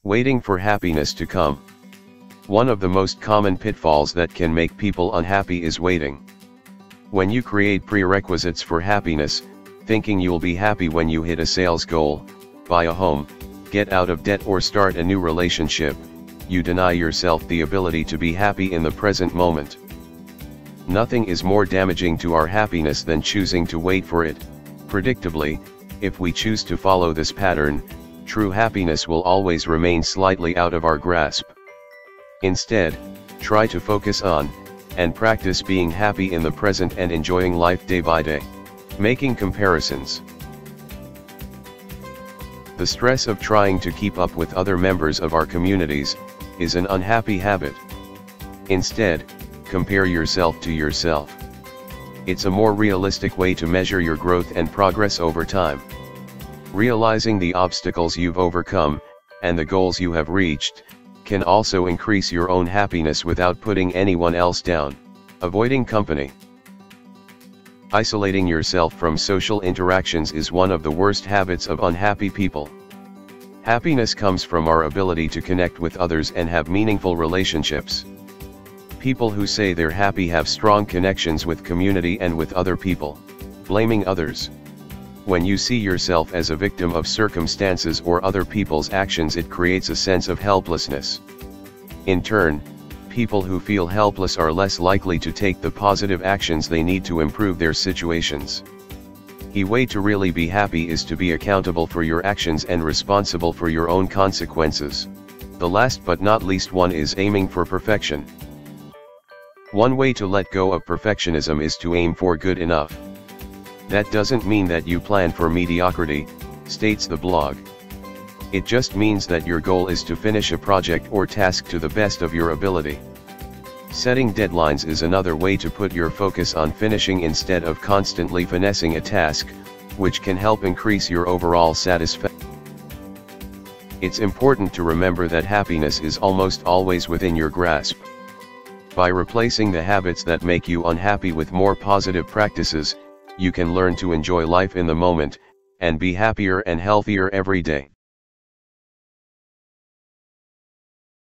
Waiting for happiness to come. One of the most common pitfalls that can make people unhappy is waiting. When you create prerequisites for happiness, thinking you'll be happy when you hit a sales goal, buy a home, get out of debt or start a new relationship, you deny yourself the ability to be happy in the present moment. Nothing is more damaging to our happiness than choosing to wait for it. Predictably, if we choose to follow this pattern, true happiness will always remain slightly out of our grasp. Instead, try to focus on, and practice being happy in the present and enjoying life day by day. Making comparisons. The stress of trying to keep up with other members of our communities is an unhappy habit. Instead, compare yourself to yourself. It's a more realistic way to measure your growth and progress over time. Realizing the obstacles you've overcome, and the goals you have reached, can also increase your own happiness without putting anyone else down. Avoiding company. Isolating yourself from social interactions is one of the worst habits of unhappy people. Happiness comes from our ability to connect with others and have meaningful relationships. People who say they're happy have strong connections with community and with other people. Blaming others. When you see yourself as a victim of circumstances or other people's actions, it creates a sense of helplessness. In turn, people who feel helpless are less likely to take the positive actions they need to improve their situations. The way to really be happy is to be accountable for your actions and responsible for your own consequences. The last but not least one is aiming for perfection. One way to let go of perfectionism is to aim for good enough. That doesn't mean that you plan for mediocrity, states the blog. It just means that your goal is to finish a project or task to the best of your ability. Setting deadlines is another way to put your focus on finishing instead of constantly finessing a task, which can help increase your overall satisfaction. It's important to remember that happiness is almost always within your grasp. By replacing the habits that make you unhappy with more positive practices, you can learn to enjoy life in the moment, and be happier and healthier every day.